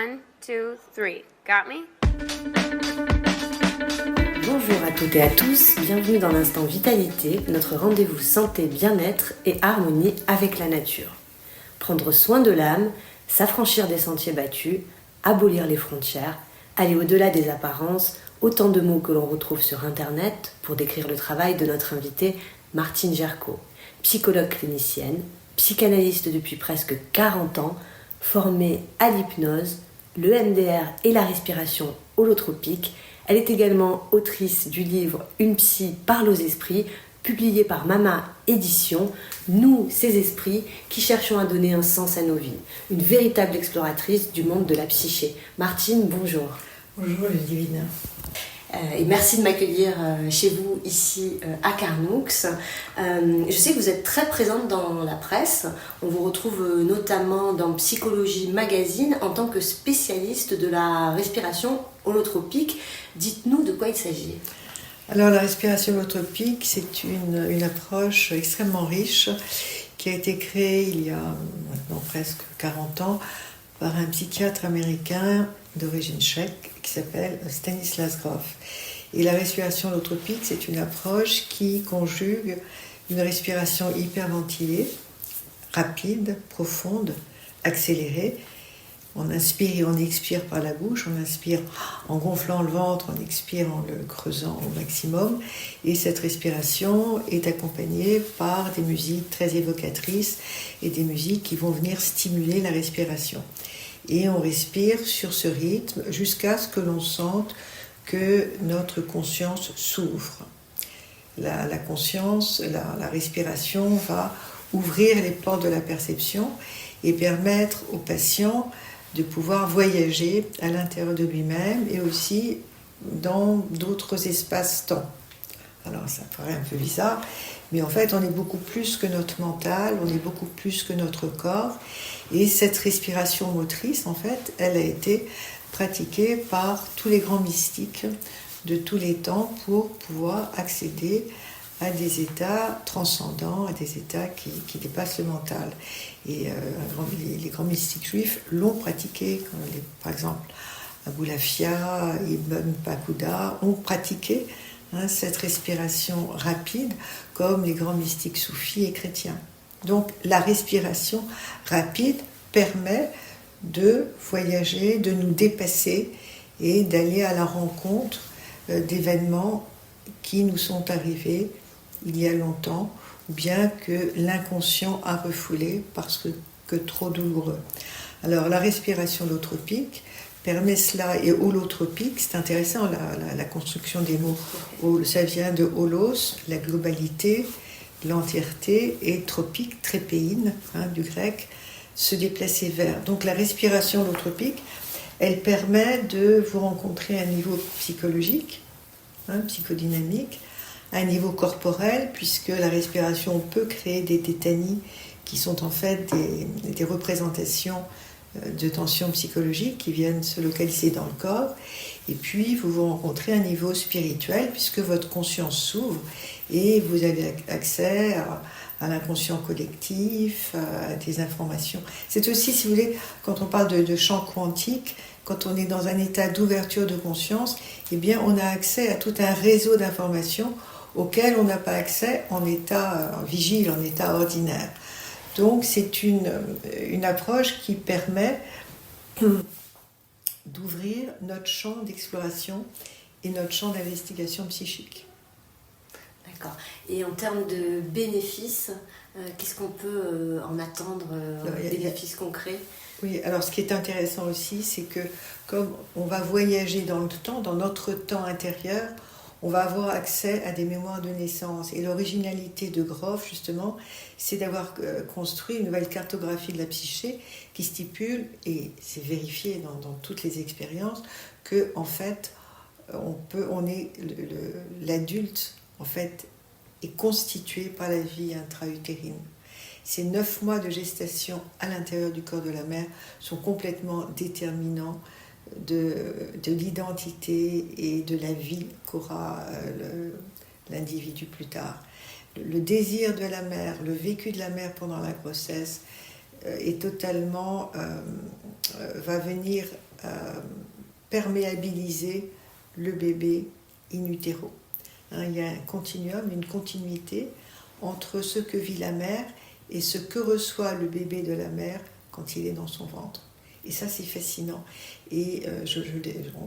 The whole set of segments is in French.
One, two, three. Got me? Bonjour à toutes et à tous, bienvenue dans l'Instant Vitalité, notre rendez-vous santé, bien-être et harmonie avec la nature. Prendre soin de l'âme, s'affranchir des sentiers battus, abolir les frontières, aller au-delà des apparences, autant de mots que l'on retrouve sur Internet pour décrire le travail de notre invitée Martine Gerco, psychologue clinicienne, psychanalyste depuis presque 40 ans, formée à l'hypnose, le MDR et la respiration holotropique. Elle est également autrice du livre « Une psy parle aux esprits », publié par Mama Édition, nous, ces esprits, qui cherchons à donner un sens à nos vies. Une véritable exploratrice du monde de la psyché. Martine, bonjour. Bonjour Ludivine. Et merci de m'accueillir chez vous ici à Carnoux. Je sais que vous êtes très présente dans la presse. On vous retrouve notamment dans Psychologie Magazine en tant que spécialiste de la respiration holotropique. Dites-nous de quoi il s'agit. Alors la respiration holotropique, c'est une approche extrêmement riche qui a été créée il y a maintenant presque 40 ans par un psychiatre américain d'origine tchèque qui s'appelle Stanislas Grof. Et la respiration holotropique, c'est une approche qui conjugue une respiration hyperventilée, rapide, profonde, accélérée. On inspire et on expire par la bouche, on inspire en gonflant le ventre, on expire en le creusant au maximum. Et cette respiration est accompagnée par des musiques très évocatrices et des musiques qui vont venir stimuler la respiration. Et on respire sur ce rythme jusqu'à ce que l'on sente que notre conscience s'ouvre. La conscience, la respiration va ouvrir les portes de la perception et permettre au patient de pouvoir voyager à l'intérieur de lui-même et aussi dans d'autres espaces-temps. Alors ça paraît un peu bizarre, mais en fait on est beaucoup plus que notre mental, on est beaucoup plus que notre corps. Et cette respiration motrice, en fait, elle a été pratiquée par tous les grands mystiques de tous les temps pour pouvoir accéder à des états transcendants, à des états qui dépassent le mental. Et les grands mystiques juifs l'ont pratiqué, par exemple Aboulafia, Ibn Pakuda ont pratiqué cette respiration rapide comme les grands mystiques soufis et chrétiens. Donc la respiration rapide permet de voyager, de nous dépasser et d'aller à la rencontre d'événements qui nous sont arrivés il y a longtemps ou bien que l'inconscient a refoulé parce que trop douloureux. Alors la respiration holotropique permet cela, et holotropique, c'est intéressant la construction des mots. Ça vient de holos, la globalité, l'entièreté, et tropique, trépéine, du grec, se déplacer vers. Donc la respiration holotropique, elle permet de vous rencontrer à un niveau psychologique, psychodynamique, à un niveau corporel, puisque la respiration peut créer des tétanies qui sont en fait des représentations de tensions psychologiques qui viennent se localiser dans le corps. Et puis vous vous rencontrez à un niveau spirituel puisque votre conscience s'ouvre et vous avez accès à l'inconscient collectif, à des informations. C'est aussi, si vous voulez, quand on parle de champ quantique, quand on est dans un état d'ouverture de conscience, eh bien on a accès à tout un réseau d'informations auquel on n'a pas accès en état vigile, en état ordinaire. Donc c'est une approche qui permet d'ouvrir notre champ d'exploration et notre champ d'investigation psychique. D'accord. Et en termes de bénéfices, qu'est-ce qu'on peut en attendre, bénéfices concrets ? Oui, alors ce qui est intéressant aussi, c'est que comme on va voyager dans le temps, dans notre temps intérieur, on va avoir accès à des mémoires de naissance. Et l'originalité de Grof, justement, c'est d'avoir construit une nouvelle cartographie de la psyché qui stipule, et c'est vérifié dans toutes les expériences, que en fait, l'adulte en fait est constitué par la vie intra-utérine. Ces 9 mois de gestation à l'intérieur du corps de la mère sont complètement déterminants de l'identité et de la vie qu'aura l'individu plus tard. Le désir de la mère, le vécu de la mère pendant la grossesse est totalement, va venir perméabiliser le bébé in utero. Il y a un continuum, une continuité entre ce que vit la mère et ce que reçoit le bébé de la mère quand il est dans son ventre. Et ça, c'est fascinant. Et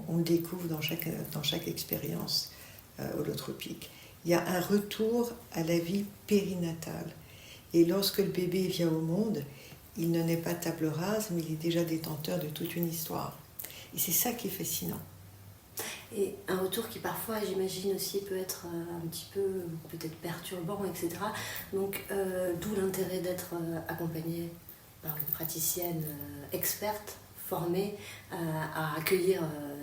on le découvre dans chaque expérience holotropique. Il y a un retour à la vie périnatale. Et lorsque le bébé vient au monde, il ne naît pas table rase, mais il est déjà détenteur de toute une histoire. Et c'est ça qui est fascinant. Et un retour qui parfois, j'imagine aussi, peut être un petit peu peut-être perturbant, etc. Donc, d'où l'intérêt d'être accompagné par une praticienne experte, formée à accueillir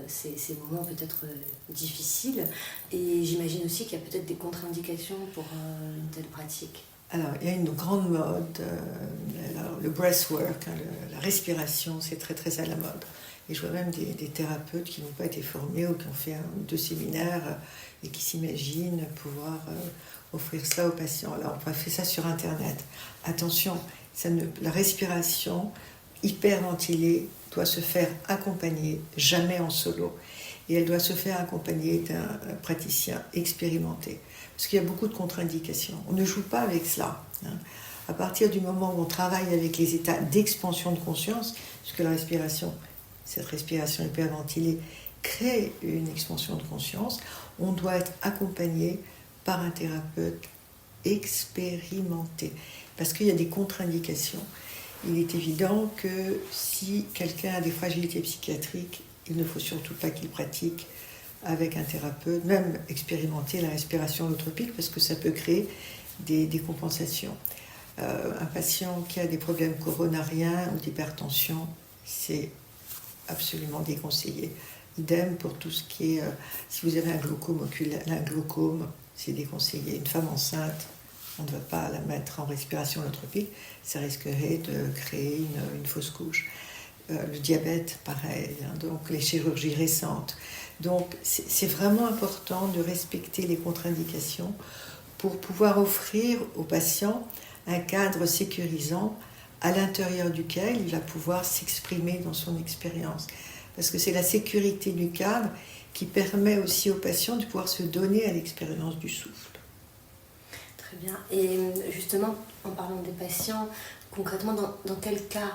ces moments peut-être difficiles. Et j'imagine aussi qu'il y a peut-être des contre-indications pour une telle pratique. Alors, il y a une grande mode, le breathwork, la respiration, c'est très très à la mode. Et je vois même des thérapeutes qui n'ont pas été formés ou qui ont fait 1 ou 2 séminaires et qui s'imaginent pouvoir offrir cela aux patients. Alors, on peut faire ça sur Internet. Attention, la respiration hyperventilée doit se faire accompagner, jamais en solo. Et elle doit se faire accompagner d'un praticien expérimenté. Parce qu'il y a beaucoup de contre-indications. On ne joue pas avec cela. À partir du moment où on travaille avec les états d'expansion de conscience, puisque cette respiration hyperventilée crée une expansion de conscience, on doit être accompagné par un thérapeute expérimenté. Parce qu'il y a des contre-indications. Il est évident que si quelqu'un a des fragilités psychiatriques, il ne faut surtout pas qu'il pratique avec un thérapeute, même expérimenter la respiration holotropique, parce que ça peut créer des compensations. Un patient qui a des problèmes coronariens ou d'hypertension, c'est absolument déconseillé. Idem pour tout ce qui est... si vous avez un glaucome oculaire, un glaucome, c'est déconseillé. Une femme enceinte, on ne va pas la mettre en respiration holotropique, ça risquerait de créer une fausse couche. Le diabète, pareil, donc les chirurgies récentes. Donc c'est vraiment important de respecter les contre-indications pour pouvoir offrir au patient un cadre sécurisant à l'intérieur duquel il va pouvoir s'exprimer dans son expérience. Parce que c'est la sécurité du cadre qui permet aussi au patient de pouvoir se donner à l'expérience du souffle. Très bien. Et justement, en parlant des patients, concrètement, dans quel cas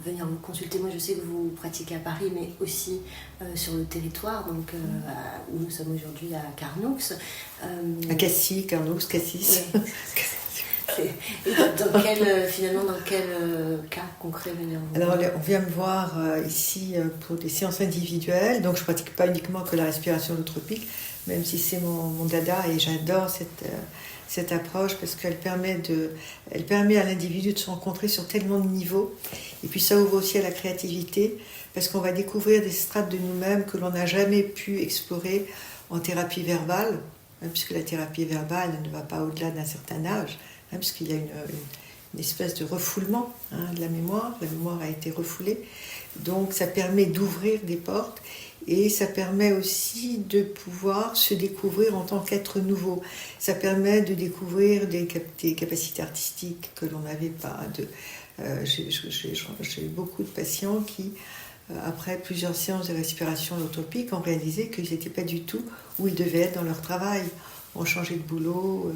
venir vous consulter? Moi, je sais que vous pratiquez à Paris, mais aussi sur le territoire, donc où nous sommes aujourd'hui à Carnoux. À Cassis, Carnoux, Cassis. Oui. Et finalement, dans quel cas concret venir vous voir? Alors, on vient me voir ici pour des séances individuelles, donc je ne pratique pas uniquement que la respiration holotropique, même si c'est mon dada et j'adore cette approche parce qu'elle permet à l'individu de se rencontrer sur tellement de niveaux. Et puis ça ouvre aussi à la créativité parce qu'on va découvrir des strates de nous-mêmes que l'on n'a jamais pu explorer en thérapie verbale, puisque la thérapie verbale ne va pas au-delà d'un certain âge, puisqu'il y a une espèce de refoulement de la mémoire a été refoulée. Donc ça permet d'ouvrir des portes et ça permet aussi de pouvoir se découvrir en tant qu'être nouveau. Ça permet de découvrir des capacités artistiques que l'on n'avait pas. J'ai eu beaucoup de patients qui, après plusieurs séances de respiration holotropique, ont réalisé qu'ils n'étaient pas du tout où ils devaient être dans leur travail. On changeait de boulot,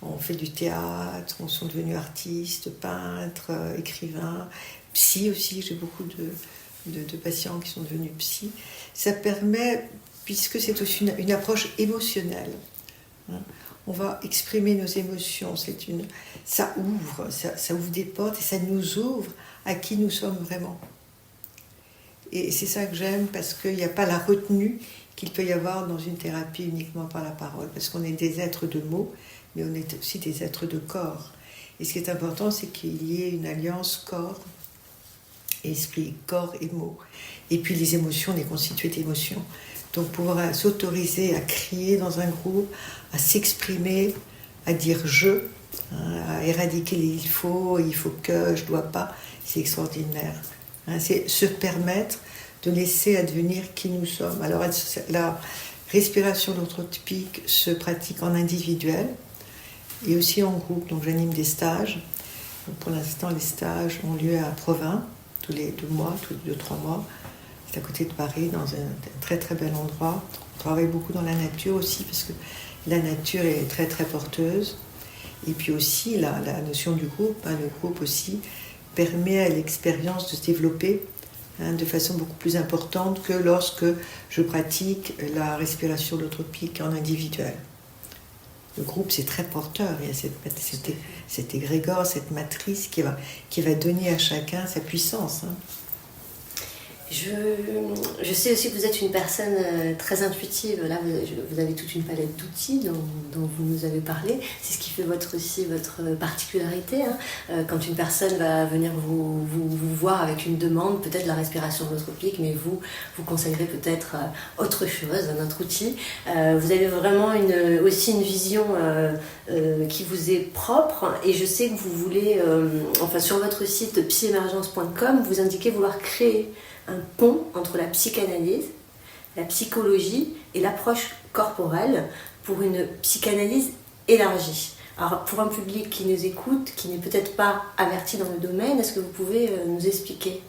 on fait du théâtre, on sont devenus artistes, peintres, écrivains, psy aussi, j'ai beaucoup de patients qui sont devenus psy. Ça permet, puisque c'est aussi une approche émotionnelle, on va exprimer nos émotions, ça ouvre des portes et ça nous ouvre à qui nous sommes vraiment. Et c'est ça que j'aime, parce qu'il n'y a pas la retenue qu'il peut y avoir dans une thérapie uniquement par la parole, parce qu'on est des êtres de mots, mais on est aussi des êtres de corps. Et ce qui est important, c'est qu'il y ait une alliance corps, esprit, corps et mots. Et puis les émotions, on est constitué d'émotions. Donc pouvoir s'autoriser à crier dans un groupe, à s'exprimer, à dire je, à éradiquer les il faut que, je dois pas, c'est extraordinaire. C'est se permettre de laisser advenir qui nous sommes. Alors la respiration holotropique se pratique en individuel et aussi en groupe, donc j'anime des stages. Donc, pour l'instant, les stages ont lieu à Provins, tous les 2 mois, tous les 2-3 mois. C'est à côté de Paris, dans un très très bel endroit. On travaille beaucoup dans la nature aussi, parce que la nature est très très porteuse. Et puis aussi, la notion du groupe, le groupe aussi permet à l'expérience de se développer de façon beaucoup plus importante que lorsque je pratique la respiration holotropique en individuel. Le groupe, c'est très porteur. Il y a cet égrégore, cette matrice qui va donner à chacun sa puissance. Je sais aussi que vous êtes une personne très intuitive. Là, vous avez toute une palette d'outils dont vous nous avez parlé. C'est ce qui fait votre particularité. Quand une personne va venir vous voir avec une demande, peut-être la respiration holotropique, mais vous conseillerez peut-être autre chose, un autre outil. Vous avez vraiment aussi une vision qui vous est propre. Et je sais que vous voulez, sur votre site psyemergence.com, vous indiquez vouloir créer un pont entre la psychanalyse, la psychologie et l'approche corporelle pour une psychanalyse élargie. Alors, pour un public qui nous écoute, qui n'est peut-être pas averti dans le domaine, est-ce que vous pouvez nous expliquer ?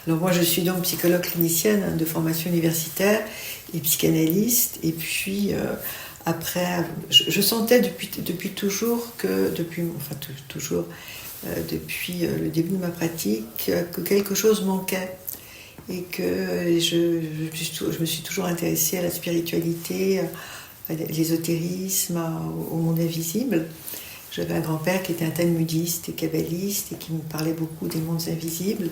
Alors moi, je suis donc psychologue clinicienne de formation universitaire et psychanalyste. Et puis, après, je sentais depuis toujours depuis le début de ma pratique, que quelque chose manquait. Et que je me suis toujours intéressée à la spiritualité, à l'ésotérisme, au monde invisible. J'avais un grand-père qui était un talmudiste et kabbaliste et qui me parlait beaucoup des mondes invisibles,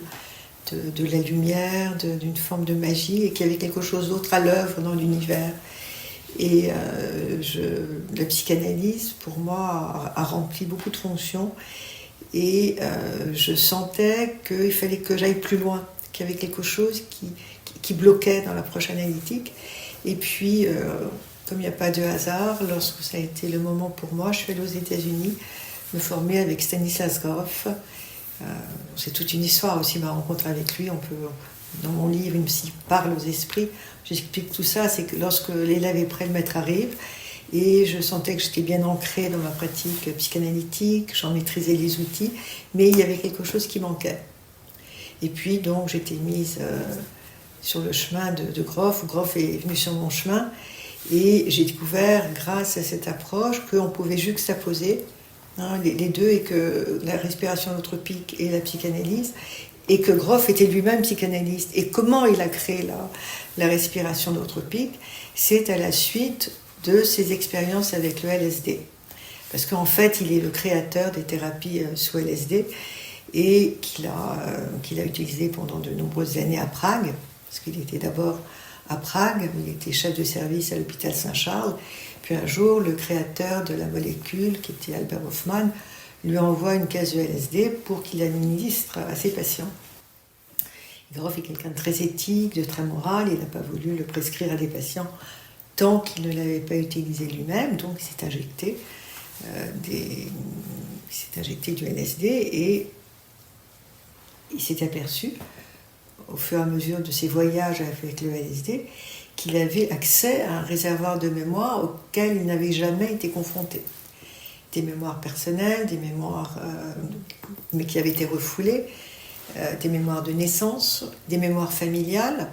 de la lumière, d'une forme de magie, et qu'il y avait quelque chose d'autre à l'œuvre dans l'univers. Et la psychanalyse, pour moi, a rempli beaucoup de fonctions. Et je sentais qu'il fallait que j'aille plus loin, qu'il y avait quelque chose qui bloquait dans l'approche analytique. Et puis, comme il n'y a pas de hasard, lorsque ça a été le moment pour moi, je suis allée aux États-Unis me former avec Stanislas Grof. C'est toute une histoire aussi, ma rencontre avec lui. Dans mon livre, il me parle aux esprits. J'explique tout ça, c'est que lorsque l'élève est prêt, le maître arrive. Et je sentais que j'étais bien ancrée dans ma pratique psychanalytique, j'en maîtrisais les outils, mais il y avait quelque chose qui manquait. Et puis donc j'étais mise sur le chemin de Grof, où Grof est venu sur mon chemin, et j'ai découvert, grâce à cette approche, qu'on pouvait juxtaposer les deux, et que la respiration holotropique et la psychanalyse, et que Grof était lui-même psychanalyste. Et comment il a créé la respiration holotropique, c'est à la suite de ses expériences avec le LSD. Parce qu'en fait, il est le créateur des thérapies sous LSD, et qu'il a utilisé pendant de nombreuses années à Prague, parce qu'il était d'abord à Prague, il était chef de service à l'hôpital Saint-Charles, puis un jour, le créateur de la molécule, qui était Albert Hofmann, lui envoie une caisse de LSD pour qu'il l'administre à ses patients. Grof est quelqu'un de très éthique, de très moral, il n'a pas voulu le prescrire à des patients tant qu'il ne l'avait pas utilisé lui-même, donc il s'est injecté du LSD, et il s'est aperçu, au fur et à mesure de ses voyages avec le LSD, qu'il avait accès à un réservoir de mémoire auquel il n'avait jamais été confronté. Des mémoires personnelles, des mémoires mais qui avaient été refoulées, des mémoires de naissance, des mémoires familiales.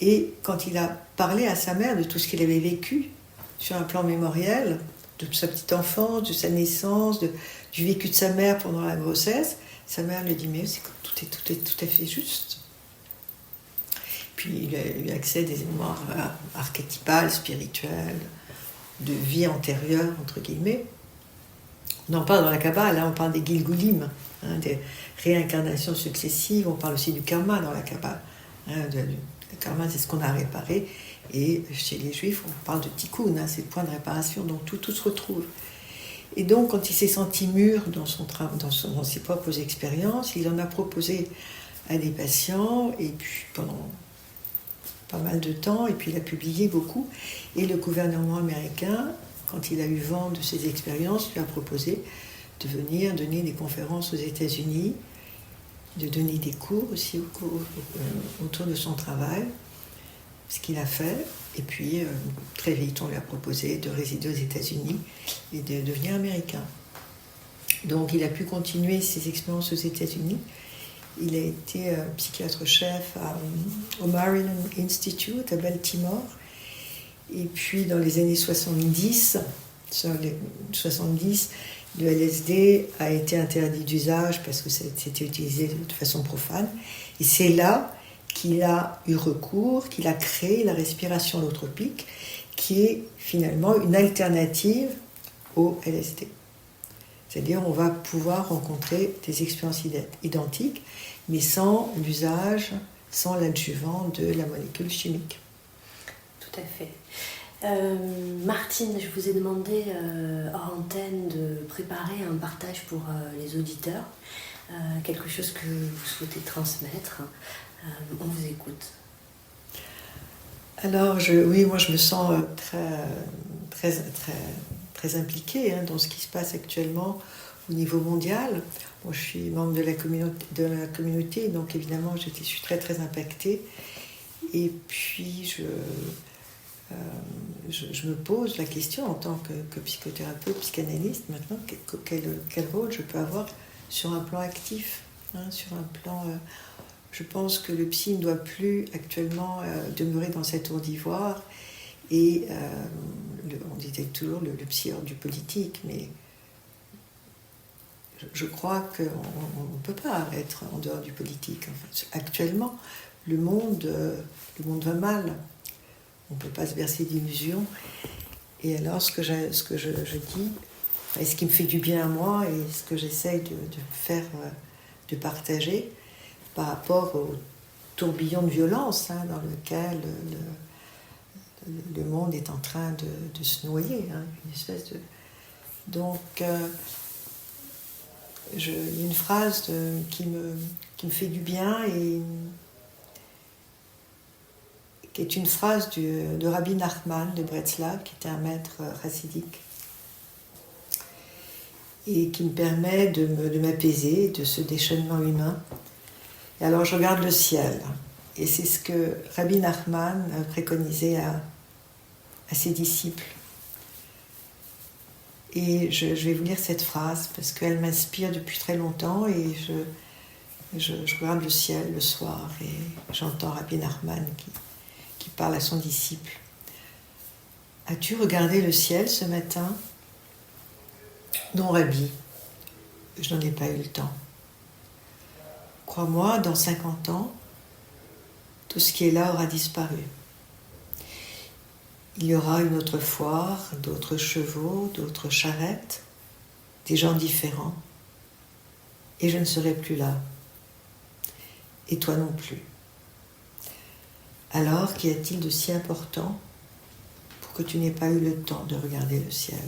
Et quand il a parlé à sa mère de tout ce qu'il avait vécu sur un plan mémoriel, de sa petite enfance, de sa naissance, du vécu de sa mère pendant la grossesse, sa mère lui dit « mais tout est tout à fait juste ». Puis il a eu accès à des mémoires archétypales, spirituelles, de vie antérieure, entre guillemets. On en parle dans la Kabbale, on parle des Gilgulim, des réincarnations successives, on parle aussi du karma dans la Kabbale. Le karma, c'est ce qu'on a réparé. Et chez les Juifs, on parle de tikkun, c'est le point de réparation, donc tout se retrouve. Et donc, quand il s'est senti mûr dans ses propres expériences, il en a proposé à des patients, et puis pendant pas mal de temps, et puis il a publié beaucoup. Et le gouvernement américain, quand il a eu vent de ses expériences, lui a proposé de venir donner des conférences aux États-Unis, de donner des cours aussi autour de son travail, ce qu'il a fait. Et puis, très vite, on lui a proposé de résider aux États-Unis et de devenir américain. Donc il a pu continuer ses expériences aux États-Unis. Il a été psychiatre-chef au Maryland Institute à Baltimore. Et puis dans les années 70, le LSD a été interdit d'usage parce que c'était utilisé de façon profane. Et c'est là qu'il a eu recours, qu'il a créé la respiration holotropique, qui est finalement une alternative au LSD. C'est-à-dire on va pouvoir rencontrer des expériences identiques, mais sans l'usage, sans l'adjuvant de la molécule chimique. Tout à fait. Martine, je vous ai demandé hors antenne de préparer un partage pour les auditeurs, quelque chose que vous souhaitez transmettre. On vous écoute. Alors, oui, moi je me sens très impliquée dans ce qui se passe actuellement au niveau mondial. Moi, je suis membre de la communauté, donc évidemment, je suis très impactée. Et puis, je me pose la question en tant que psychothérapeute, psychanalyste, maintenant, quel rôle je peux avoir sur un plan actif, sur un plan... je pense que le psy ne doit plus actuellement demeurer dans cette tour d'ivoire et on disait toujours le psy hors du politique, mais je crois qu'on ne peut pas être en dehors du politique. Enfin, actuellement, le monde va mal. On ne peut pas se bercer d'illusions. Et alors, ce que je dis, et ce qui me fait du bien à moi, et ce que j'essaye de faire, de partager, par rapport au tourbillon de violence dans lequel le monde est en train de se noyer, une espèce de... Donc, il y a une phrase qui me fait du bien et qui est une phrase de Rabbi Nachman de Bretzlav, qui était un maître chassidique, et qui me permet de m'apaiser de ce déchaînement humain. Et alors je regarde le ciel, et c'est ce que Rabbi Nachman préconisait à ses disciples. Et je vais vous lire cette phrase, parce qu'elle m'inspire depuis très longtemps, et je regarde le ciel le soir, et j'entends Rabbi Nachman qui parle à son disciple. « As-tu regardé le ciel ce matin ?»« Non, Rabbi, je n'en ai pas eu le temps. Crois-moi, dans 50 ans, tout ce qui est là aura disparu. Il y aura une autre foire, d'autres chevaux, d'autres charrettes, des gens différents, et je ne serai plus là. Et toi non plus. Alors, qu'y a-t-il de si important pour que tu n'aies pas eu le temps de regarder le ciel ?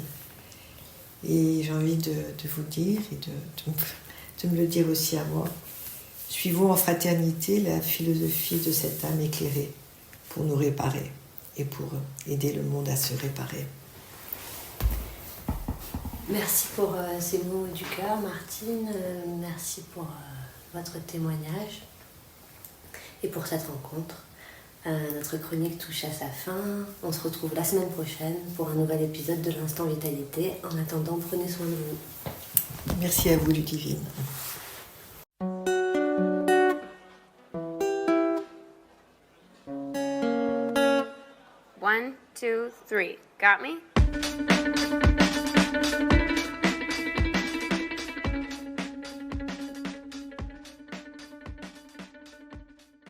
Et j'ai envie de vous dire, et de me le dire aussi à moi, suivons en fraternité la philosophie de cette âme éclairée pour nous réparer et pour aider le monde à se réparer. Merci pour ces mots du cœur, Martine. Merci pour votre témoignage et pour cette rencontre. Notre chronique touche à sa fin. On se retrouve la semaine prochaine pour un nouvel épisode de l'Instant Vitalité. En attendant, prenez soin de vous. Merci à vous, Ludivine. One, two, three. Got me?